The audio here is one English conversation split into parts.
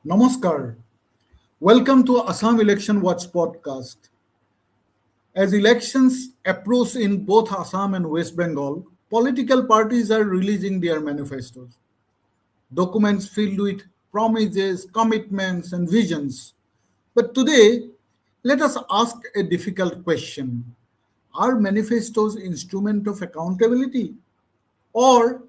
Namaskar. Welcome to Assam Election Watch Podcast. As elections approach in both Assam and West Bengal, political parties are releasing their manifestos. Documents filled with promises, commitments, and visions. But today, let us ask a difficult question. Are manifestos instrument of accountability? Or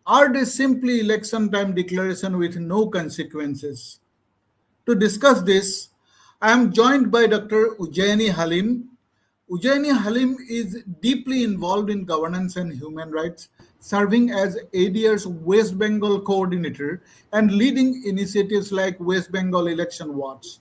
are they simply election time declaration with no consequences? To discuss this, I am joined by Dr. Ujjaini Halim. Ujjaini Halim is deeply involved in governance and human rights, serving as ADR's West Bengal coordinator and leading initiatives like West Bengal Election Watch.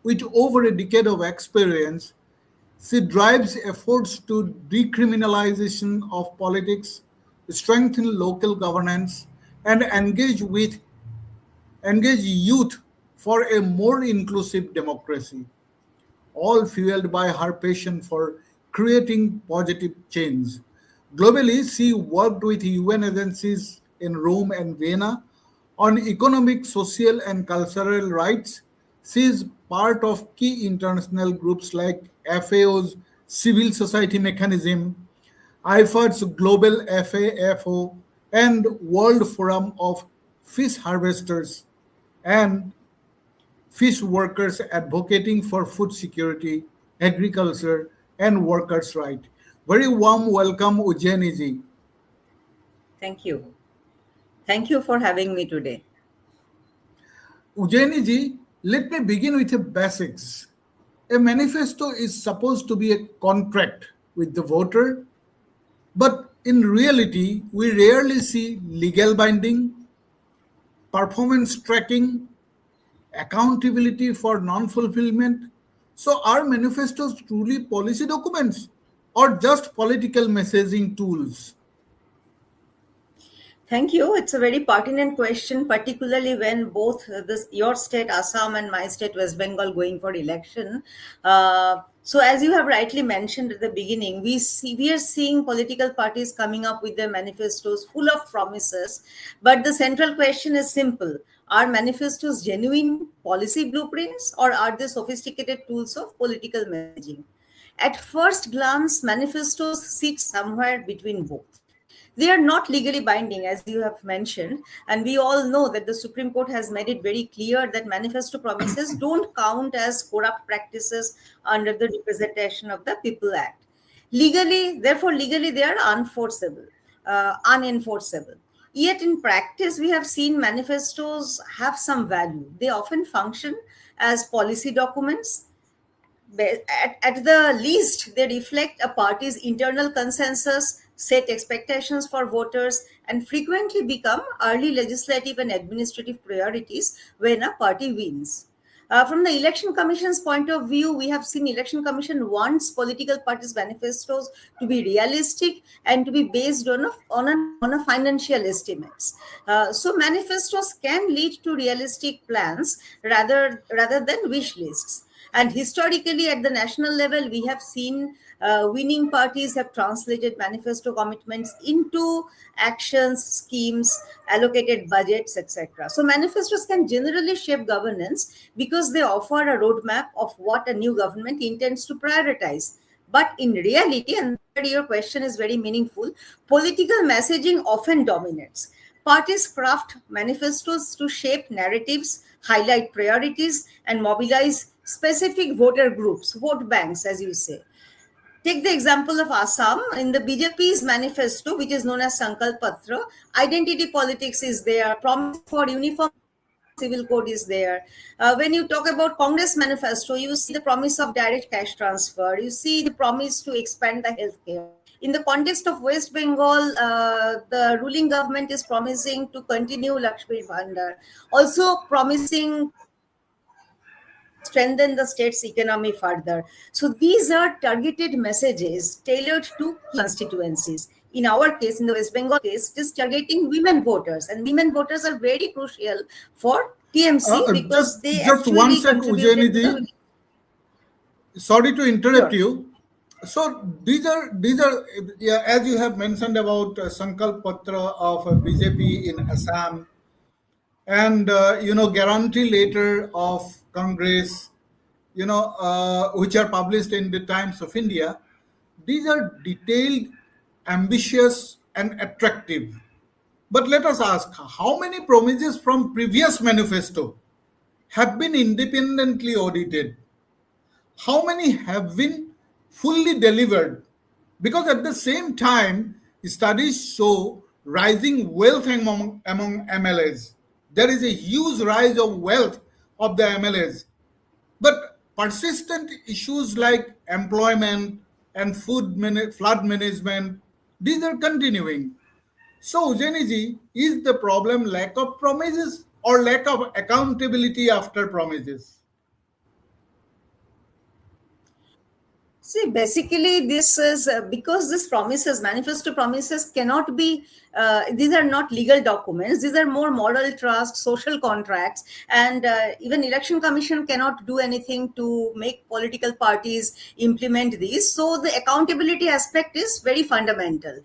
With over a decade of experience, she drives efforts to decriminalization of politics, strengthen local governance, and engage youth for a more inclusive democracy, all fueled by her passion for creating positive change. Globally, she worked with UN agencies in Rome and Vienna on economic, social, and cultural rights. She is part of key international groups like FAO's Civil Society Mechanism, IFAD's Global FAFO, and World Forum of Fish Harvesters, and fish workers advocating for food security, agriculture, and workers' rights. Very warm welcome, Ujjaini ji. Thank you. Thank you for having me today. Ujjaini ji, let me begin with the basics. A manifesto is supposed to be a contract with the voter, but in reality, we rarely see legal binding, performance tracking, accountability for non-fulfillment. So are manifestos truly policy documents or just political messaging tools? Thank you. It's a very pertinent question, particularly when both your state, Assam, and my state, West Bengal, going for election. So, as you have rightly mentioned at the beginning, we are seeing political parties coming up with their manifestos full of promises. But the central question is simple: are manifestos genuine policy blueprints, or are they sophisticated tools of political messaging? At first glance, manifestos sit somewhere between both. They are not legally binding, as you have mentioned, and we all know that the Supreme Court has made it very clear that manifesto promises don't count as corrupt practices under the Representation of the People Act. Legally, they are unenforceable. Yet in practice, we have seen manifestos have some value. They often function as policy documents. At the least, they reflect a party's internal consensus, set expectations for voters, and frequently become early legislative and administrative priorities when a party wins. From the Election Commission's point of view, we have seen Election Commission wants political parties' manifestos to be realistic and to be based on a financial estimates. So manifestos can lead to realistic plans rather than wish lists. And historically, at the national level, we have seen winning parties have translated manifesto commitments into actions, schemes, allocated budgets, etc. So manifestos can generally shape governance because they offer a roadmap of what a new government intends to prioritize. But in reality, and your question is very meaningful, political messaging often dominates. Parties craft manifestos to shape narratives, highlight priorities, and mobilize specific voter groups, vote banks, as you say. Take the example of Assam. In the BJP's manifesto, which is known as Sankalp Patra, identity politics is there, promise for uniform civil code is there. When you talk about Congress manifesto, you see the promise of direct cash transfer. You see the promise to expand the healthcare. In the context of West Bengal, the ruling government is promising to continue Lakshmi Bhandar, also promising strengthen the state's economy further. So these are targeted messages tailored to constituencies. In our case, in the West Bengal case, it is targeting women voters, and women voters are very crucial for TMC because they just actually one sec, Ujjaini contributed to ji. Sorry to interrupt Sure. you. So these are yeah, as you have mentioned about Sankalp Patra of BJP in Assam. and guarantee letter of Congress, which are published in the Times of India. These are detailed, ambitious, and attractive. But let us ask, how many promises from previous manifesto have been independently audited? How many have been fully delivered? Because at the same time, studies show rising wealth among MLAs. There is a huge rise of wealth of the MLAs. But persistent issues like employment and flood management, these are continuing. So, Ujjaini, is the problem lack of promises or lack of accountability after promises? See, basically, this is because this promises, manifesto promises cannot be, these are not legal documents. These are more moral trust, social contracts, and even election commission cannot do anything to make political parties implement these. So the accountability aspect is very fundamental.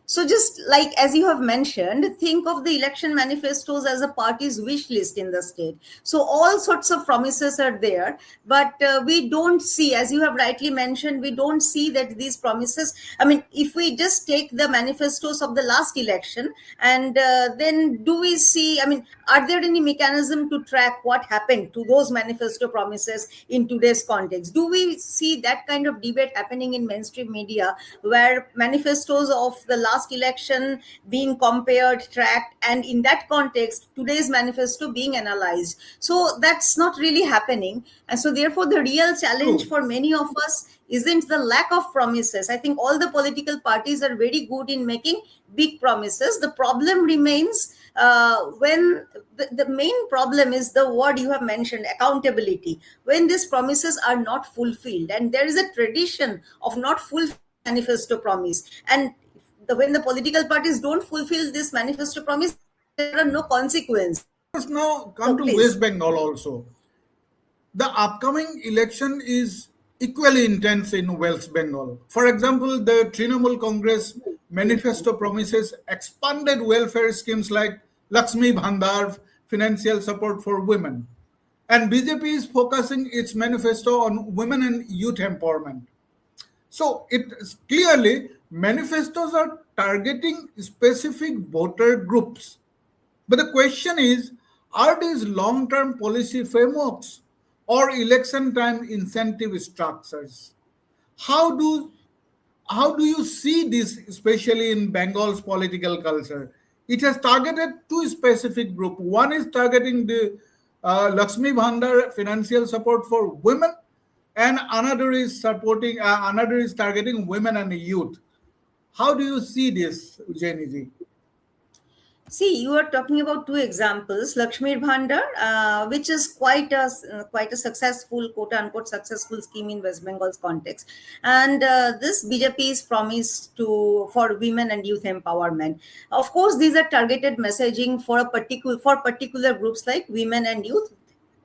So just like as you have mentioned, think of the election manifestos as a party's wish list in the state. So all sorts of promises are there, but we don't see, as you have rightly mentioned, we don't see that these promises. I mean, if we just take the manifestos of the last election, and then do we see? I mean, are there any mechanism to track what happened to those manifesto promises in today's context? Do we see that kind of debate happening in mainstream media, where manifestos of the last election being compared, tracked, and in that context, today's manifesto being analyzed? So that's not really happening. And so therefore, the real challenge True. for many of us isn't the lack of promises. I think all the political parties are very good in making big promises. The problem remains when the main problem is the word you have mentioned, accountability. When these promises are not fulfilled, and there is a tradition of not fulfilling manifesto promise, and when the political parties don't fulfill this manifesto promise, there are no consequences. Let us now So come to please. West Bengal also. The upcoming election is equally intense in West Bengal. For example, the Trinamool Congress manifesto promises expanded welfare schemes like Lakshmi Bhandar, financial support for women. And BJP is focusing its manifesto on women and youth empowerment. So it is clearly manifestos are targeting specific voter groups. But the question is, are these long term policy frameworks or election time incentive structures? How do how do you see this, especially in Bengal's political culture? It has targeted two specific groups. One is targeting the Lakshmi Bhandar financial support for women, and another is targeting women and youth. How do you see this, Ujjaini? See, you are talking about two examples, Lakshmi Bhandar, which is quite a successful, quote unquote, successful scheme in West Bengal's context, and this BJP's promise to for women and youth empowerment. Of course, these are targeted messaging for particular groups like women and youth,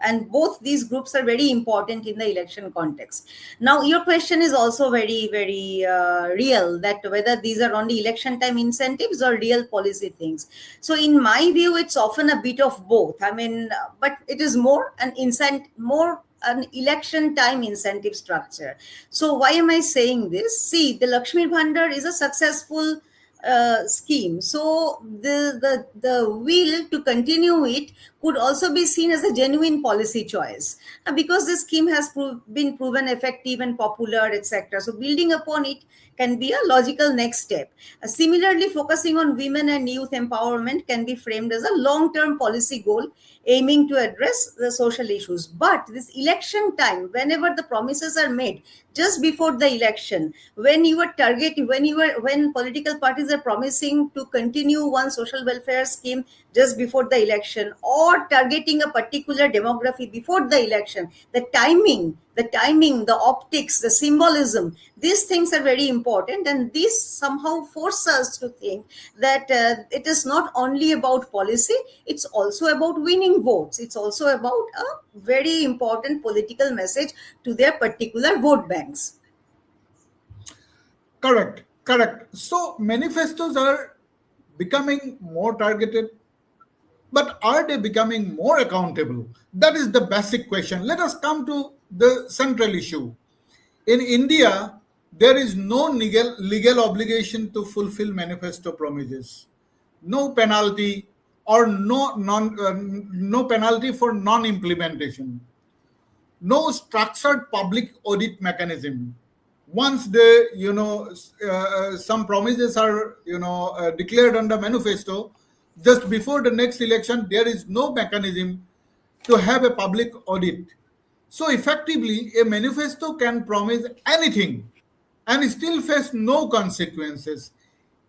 and both these groups are very important in the election context. Now your question is also very real, that whether these are only election time incentives or real policy things. So in my view, it's often a bit of both. I mean, but it is more an election time incentive structure. So why am I saying this? See, the Lakshmi Bhandar is a successful scheme. So the will to continue it could also be seen as a genuine policy choice, because this scheme has been proven effective and popular, etc. So building upon it can be a logical next step. Similarly, focusing on women and youth empowerment can be framed as a long-term policy goal aiming to address the social issues. But this election time, whenever the promises are made just before the election, when political parties are promising to continue one social welfare scheme just before the election, or targeting a particular demography before the election, the optics, the symbolism, these things are very important, and these somehow force us to think that it is not only about policy, it's also about winning votes. It's also about a very important political message to their particular vote banks. Correct, correct. So manifestos are becoming more targeted. But are they becoming more accountable? That is the basic question. Let us come to the central issue. In India, there is no legal obligation to fulfill manifesto promises. No penalty or no penalty for non-implementation. No structured public audit mechanism. Once some promises are declared under manifesto, just before the next election there is no mechanism to have a public audit. So effectively a manifesto can promise anything and still face no consequences.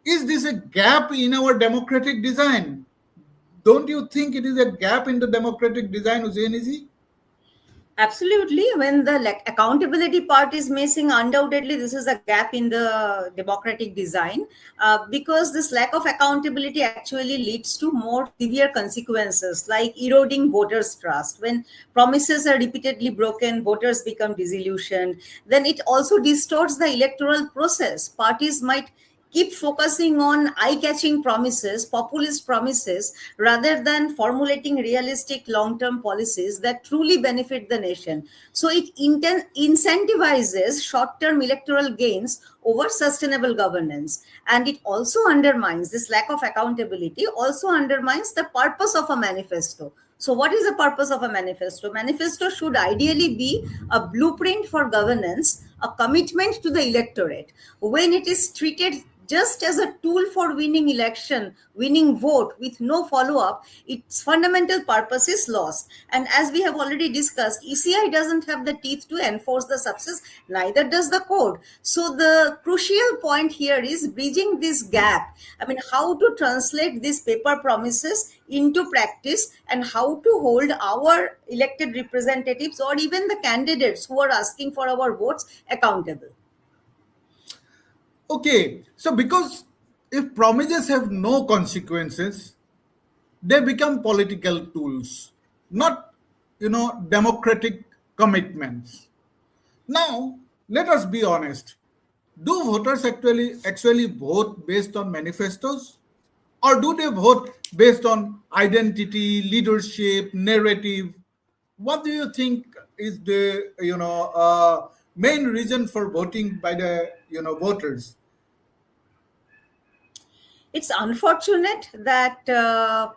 Is this a gap in our democratic design? Don't you think it is a gap in the democratic design, Ujjaini? Absolutely. When the accountability part is missing, undoubtedly, this is a gap in the democratic design because this lack of accountability actually leads to more severe consequences like eroding voters' trust. When promises are repeatedly broken, voters become disillusioned. Then it also distorts the electoral process. Parties might keep focusing on eye-catching promises, populist promises, rather than formulating realistic long-term policies that truly benefit the nation. So it incentivizes short-term electoral gains over sustainable governance. And it also undermines, this lack of accountability also undermines the purpose of a manifesto. So, what is the purpose of a manifesto? Manifesto should ideally be a blueprint for governance, a commitment to the electorate. When it is treated just as a tool for winning vote with no follow-up, its fundamental purpose is lost. And as we have already discussed, ECI doesn't have the teeth to enforce the success, neither does the code. So the crucial point here is bridging this gap. I mean, how to translate these paper promises into practice and how to hold our elected representatives or even the candidates who are asking for our votes accountable. Okay, so because if promises have no consequences, they become political tools, not democratic commitments. Now, let us be honest. Do voters actually vote based on manifestos? Or do they vote based on identity, leadership, narrative? What do you think is the main reason for voting by the voters? It's unfortunate that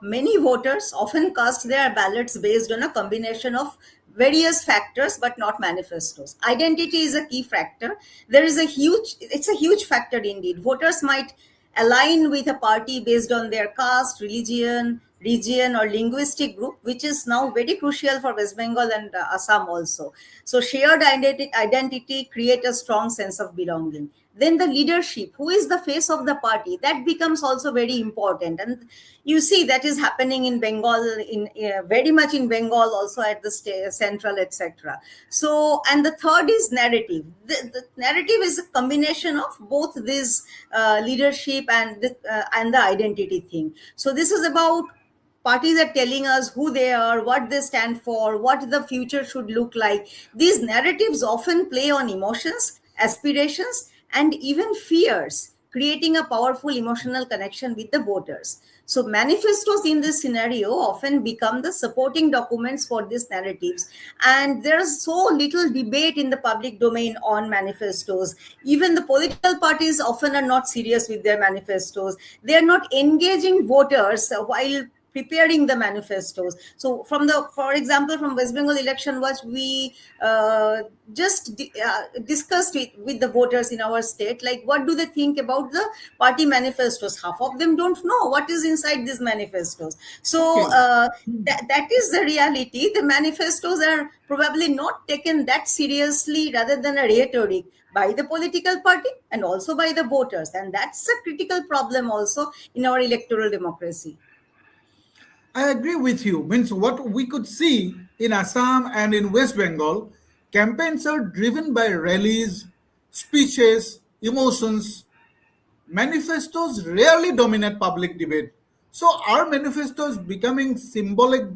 many voters often cast their ballots based on a combination of various factors but not manifestos. Identity is a key factor. It's a huge factor indeed. Voters might align with a party based on their caste, religion, region or linguistic group, which is now very crucial for West Bengal and Assam also. So shared identity create a strong sense of belonging. Then the leadership, who is the face of the party, that becomes also very important. And you see that is happening in Bengal, in very much in Bengal, also at the central, etc. So, and the third is narrative. The narrative is a combination of both this leadership and the identity thing. So this is about parties are telling us who they are, what they stand for, what the future should look like. These narratives often play on emotions, aspirations, and even fears, creating a powerful emotional connection with the voters. So manifestos in this scenario often become the supporting documents for these narratives. And there's so little debate in the public domain on manifestos. Even the political parties often are not serious with their manifestos. They are not engaging voters while preparing the manifestos. So for example, from West Bengal Election Watch, we discussed with the voters in our state, like what do they think about the party manifestos. Half of them don't know what is inside these manifestos. So that is the reality. The manifestos are probably not taken that seriously rather than a rhetoric by the political party and also by the voters. And that's a critical problem also in our electoral democracy. I agree with you. Means what we could see in Assam and in West Bengal, campaigns are driven by rallies, speeches, emotions. Manifestos rarely dominate public debate. So are manifestos becoming symbolic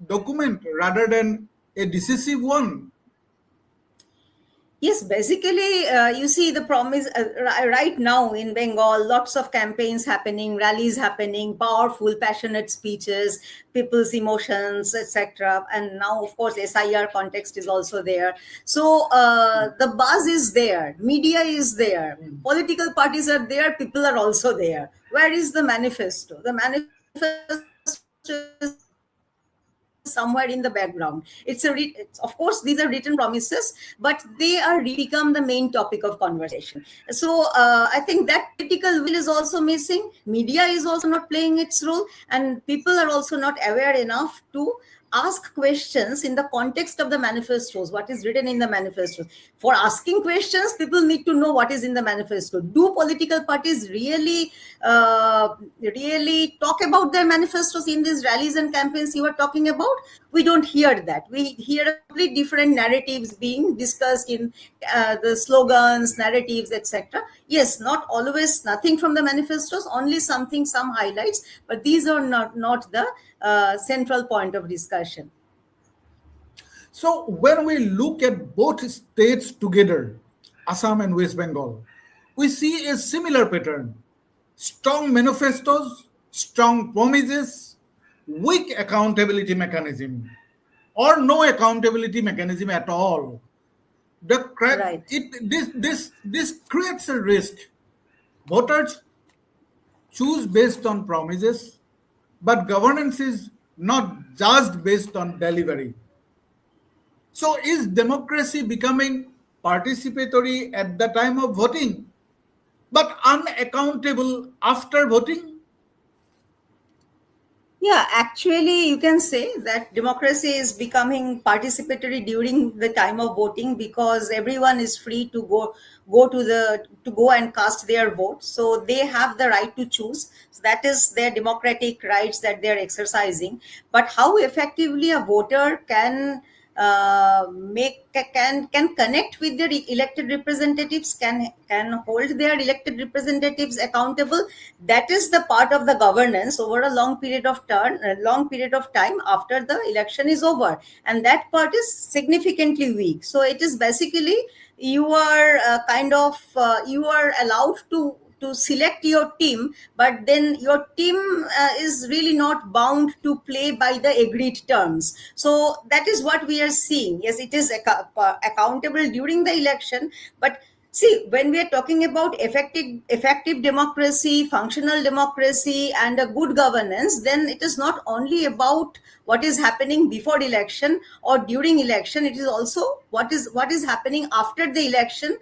document rather than a decisive one? Yes, basically, you see the promise right now in Bengal, lots of campaigns happening, rallies happening, powerful, passionate speeches, people's emotions, etc. And now, of course, SIR context is also there. So the buzz is there, media is there, political parties are there, people are also there. Where is the manifesto? The manifesto is somewhere in the background. Of course, these are written promises, but they are really become the main topic of conversation. So I think that political will is also missing. Media is also not playing its role, and people are also not aware enough to ask questions in the context of the manifestos, what is written in the manifestos. For asking questions, people need to know what is in the manifesto. Do political parties really talk about their manifestos in these rallies and campaigns you are talking about? We don't hear that. We hear a complete different narratives being discussed in the slogans, narratives, etc. Yes, not always nothing from the manifestos, only something, some highlights, but these are not the central point of discussion. So when we look at both states together, Assam and West Bengal, we see a similar pattern. Strong manifestos, strong promises, weak accountability mechanism, or no accountability mechanism at all. Right. This creates a risk. Voters choose based on promises, but governance is not judged based on delivery. So, is democracy becoming participatory at the time of voting, but unaccountable after voting? Yeah, actually, you can say that democracy is becoming participatory during the time of voting because everyone is free to go and cast their vote. So they have the right to choose. So that is their democratic rights that they are exercising. But how effectively a voter can make can connect with their elected representatives, can hold their elected representatives accountable, that is the part of the governance over a long period of time after the election is over, and that part is significantly weak. So it is basically you are you are allowed to select your team, but then your team is really not bound to play by the agreed terms. So that is what we are seeing. Yes, it is accountable during the election, but see, when we are talking about effective democracy, functional democracy, and a good governance, then it is not only about what is happening before election or during election. It is also what is happening after the election,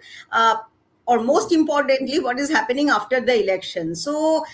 or most importantly, what is happening after the election. So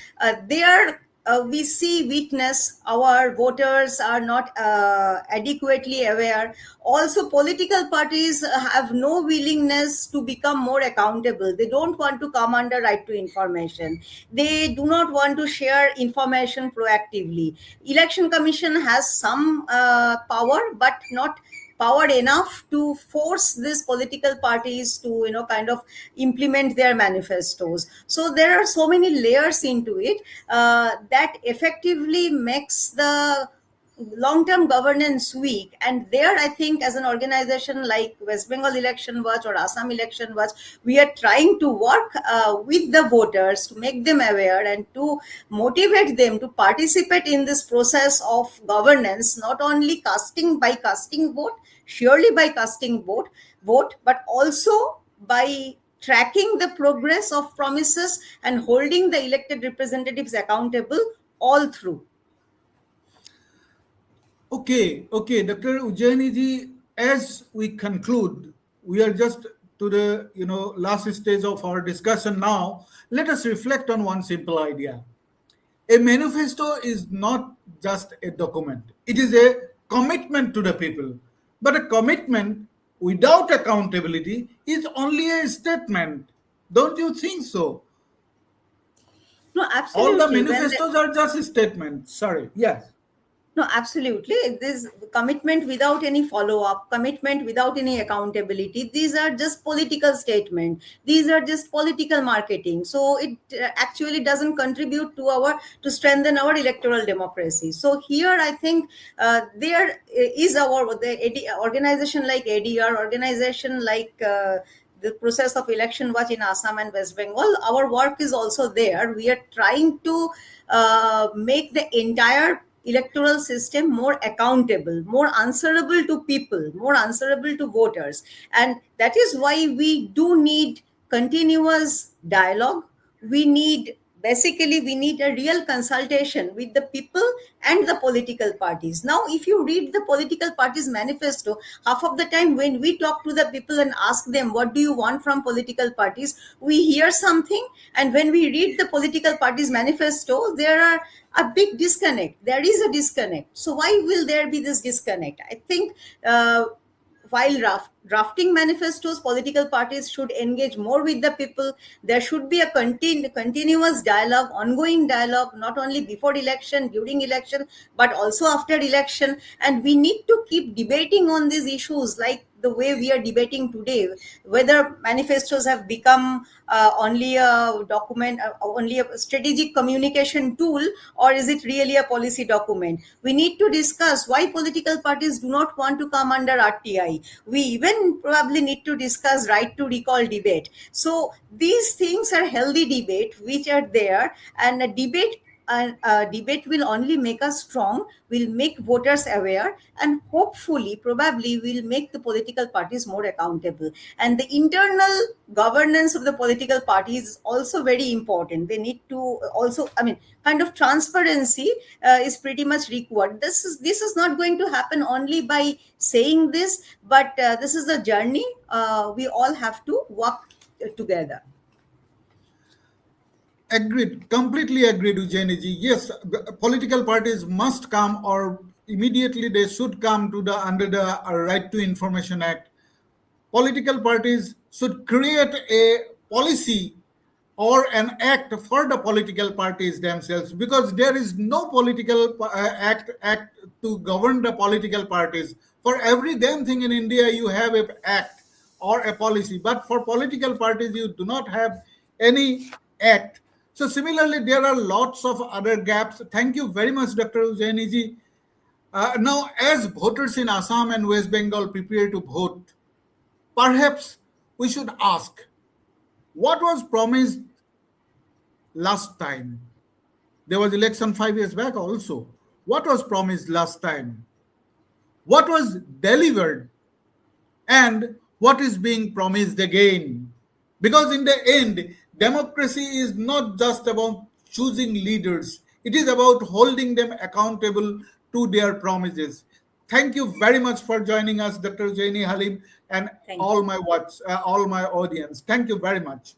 there we see weakness. Our voters are not adequately aware. Also, political parties have no willingness to become more accountable. They don't want to come under right to information. They do not want to share information proactively. Election Commission has some power, but not power enough to force these political parties to kind of implement their manifestos. So there are so many layers into it that effectively makes the long-term governance weak. And there, I think, as an organization like West Bengal Election Watch or Assam Election Watch, we are trying to work with the voters to make them aware and to motivate them to participate in this process of governance, not only casting vote, surely by casting vote, but also by tracking the progress of promises and holding the elected representatives accountable all through. Okay, Dr. Ujjaini ji, as we conclude, we are just to the last stage of our discussion now. Let us reflect on one simple idea. A manifesto is not just a document, it is a commitment to the people. But a commitment without accountability is only a statement. Don't you think so? No, All the absolutely. manifestos are just statements. Sorry. Yes. No, absolutely. This commitment without any follow up, commitment without any accountability, these are just political statement. These are just political marketing. So it actually doesn't contribute to our to strengthen our electoral democracy. So here, I think there is organization like ADR, organization like. The process of election watch in Assam and West Bengal, our work is also there. We are trying to make the entire electoral system more accountable, more answerable to people, more answerable to voters. And that is why we do need continuous dialogue. We need basically we need a real consultation with the people and the political parties. Now if you read the political parties manifesto, half of the time when we talk to the people and ask them what do you want from political parties, we hear something, and when we read the political parties manifesto, there are a big disconnect. There is a disconnect. So why will there be this disconnect? I think while drafting manifestos, political parties should engage more with the people. There should be a continuous dialogue, ongoing dialogue, not only before election, during election, but also after election. And we need to keep debating on these issues like the way we are debating today, whether manifestos have become only a document, only a strategic communication tool, or is it really a policy document? We need to discuss why political parties do not want to come under RTI. We even probably need to discuss right to recall debate. So these things are healthy debate which are there, and a debate will only make us strong, will make voters aware, and hopefully probably will make the political parties more accountable. And the internal governance of the political parties is also very important. They need to also, I mean, kind of transparency is pretty much required. This is not going to happen only by saying this, but this is a journey we all have to walk together. Agreed, completely agreed, Ujjaini ji. Yes, political parties must come, or immediately they should come to the under the Right to Information Act. Political parties should create a policy or an act for the political parties themselves, because there is no political act to govern the political parties. For every damn thing in India, you have an act or a policy, but for political parties, you do not have any act. So similarly, there are lots of other gaps. Thank you very much, Dr. Ujjaini ji. Now, as voters in Assam and West Bengal prepare to vote, perhaps we should ask, what was promised last time? There was election 5 years back also. What was promised last time? What was delivered? And what is being promised again? Because in the end, democracy is not just about choosing leaders. It is about holding them accountable to their promises. Thank you very much for joining us, Dr. Ujjaini Halim, and Thank you. all my audience. Thank you very much.